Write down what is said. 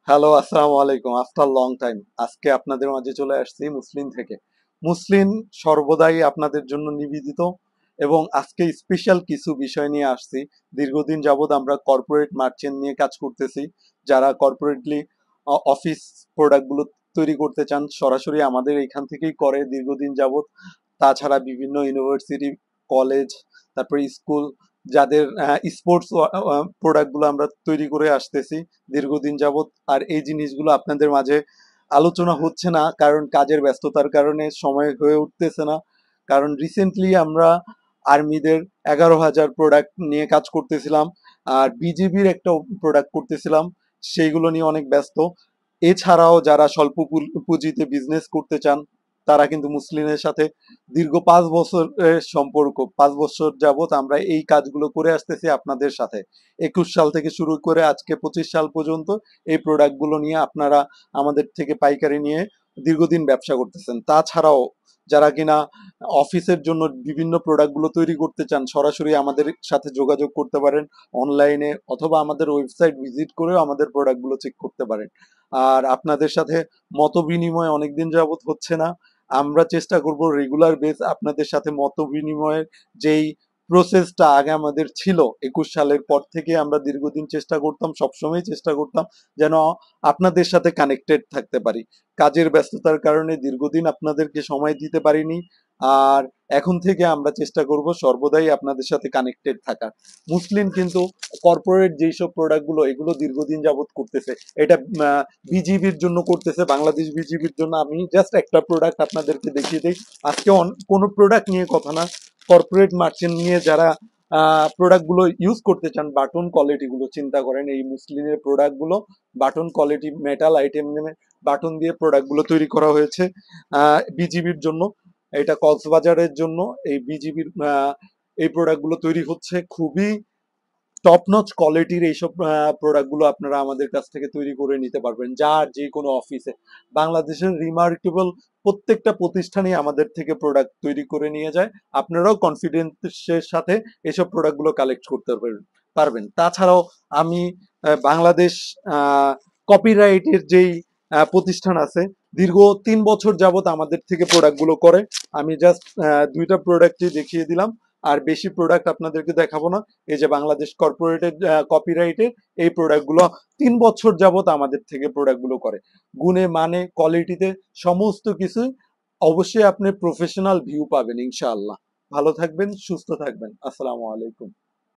Hello, আসসালামু আলাইকুম। After long time আজকে আপনাদের মাঝে চলে আসছি মুসলিম থেকে। মুসলিম সর্বদাই আপনাদের জন্য নিবেদিত এবং আজকে স্পেশাল কিছু বিষয় নিয়ে আসছি। দীর্ঘদিন যাবৎ আমরা কর্পোরেট মার্চেন্ট নিয়ে কাজ করতেছি। যারা কর্পোরেটলি অফিস প্রোডাক্টগুলো তৈরি করতে চান সরাসরি আমাদের এখান থেকেই করে দীর্ঘদিন যাবৎ। তাছাড়া বিভিন্ন ইউনিভার্সিটি, কলেজ, তারপরে স্কুল, যাদের স্পোর্টস প্রোডাক্টগুলো আমরা তৈরি করে আসতেছি দীর্ঘদিন যাবৎ। আর এই জিনিসগুলো আপনাদের মাঝে আলোচনা হচ্ছে না, কারণ কাজের ব্যস্ততার কারণে সময় হয়ে উঠতেছে না। কারণ রিসেন্টলি আমরা আর্মিদের 11,000 প্রোডাক্ট নিয়ে কাজ করতেছিলাম, আর বিজিবির একটা প্রোডাক্ট করতেছিলাম, সেইগুলো নিয়ে অনেক ব্যস্ত। এছাড়াও যারা স্বল্প পুঁজিতে বিজনেস করতে চান তারা কিন্তু মুসলিমের সাথে দীর্ঘ 5 বছরের সম্পর্ক, 5 বছর যাবত আমরা এই কাজগুলো করে আসতেছি আপনাদের সাথে। 21 সাল থেকে শুরু করে আজকে 25 সাল পর্যন্ত এই প্রোডাক্টগুলো নিয়ে আপনারা আমাদের থেকে পাইকারি নিয়ে দীর্ঘদিন ব্যবসা করতেছেন। তাছাড়াও যারা কিনা অফিসের জন্য বিভিন্ন প্রোডাক্টগুলো তৈরি করতে চান সরাসরি আমাদের সাথে যোগাযোগ করতে পারেন অনলাইনে, অথবা আমাদের ওয়েবসাইট ভিজিট করেও আমাদের প্রোডাক্টগুলো চেক করতে পারেন। আর আপনাদের সাথে মত বিনিময় অনেকদিন যাবত হচ্ছে না। আমরা চেষ্টা করব রেগুলার বেস আপনাদের সাথে মত বিনিময়ের যেই প্রসেসটা আগে আমাদের ছিল 21 সালের পর থেকে আমরা দীর্ঘদিন চেষ্টা করতাম, সবসময় চেষ্টা করতাম যেন আপনাদের সাথে কানেক্টেড থাকতে পারি। কাজের ব্যস্ততার কারণে দীর্ঘদিন আপনাদেরকে সময় দিতে পারিনি। আর এখন থেকে আমরা চেষ্টা করব সর্বদাই আপনাদের সাথে কানেক্টেড থাকার। মুসলিম কিন্তু কর্পোরেট যেসব প্রোডাক্টগুলো এগুলো দীর্ঘদিন যাবত করতেছে। এটা বিজিবির জন্য করতেছে, বাংলাদেশ বিজিবির জন্য। আমি জাস্ট একটা প্রোডাক্ট আপনাদেরকে দেখিয়ে দিই। আজকে কোনো প্রোডাক্ট নিয়ে কথা না, কর্পোরেট মার্চেন্ট নিয়ে যারা প্রোডাক্টগুলো ইউজ করতে চান, বাটন কোয়ালিটি গুলো চিন্তা করেন। এই মুসলিমের প্রোডাক্টগুলো button quality, metal item button দিয়ে প্রোডাক্টগুলো তৈরি করা হয়েছে বিজিবির জন্য। এটা কক্সবাজারের জন্য এই বিজিবির এই প্রোডাক্টগুলো তৈরি হচ্ছে। খুবই টপ নচ কোয়ালিটির এইসব প্রোডাক্টগুলো আপনারা আমাদের কাছ থেকে তৈরি করে নিতে পারবেন, যার যে কোনো অফিসে। বাংলাদেশের রিমার্কেবল প্রত্যেকটা প্রতিষ্ঠানই আমাদের থেকে প্রোডাক্ট তৈরি করে নিয়ে যায়। আপনারাও কনফিডেন্সের সাথে এসব প্রোডাক্টগুলো কালেক্ট করতে পারবেন। তাছাড়াও আমি বাংলাদেশ কপিরাইটের যেই প্রতিষ্ঠান আছে, দীর্ঘ 3 বছর যাবত আমাদের থেকে প্রোডাক্টগুলো করে। আমি জাস্ট দুইটা প্রোডাক্টই দেখিয়ে দিলাম, আর বেশি প্রোডাক্ট আপনাদেরকে দেখাবো না। এই যে বাংলাদেশ কর্পোরেটেড কপিরাইটের এই প্রোডাক্টগুলো 3 বছর যাবত আমাদের থেকে প্রোডাক্টগুলো করে। গুণে মানে কোয়ালিটিতে সমস্ত কিছু অবশ্যই আপনি প্রফেশনাল ভিউ পাবেন ইনশাআল্লাহ। ভালো থাকবেন, সুস্থ থাকবেন। আসসালামু আলাইকুম।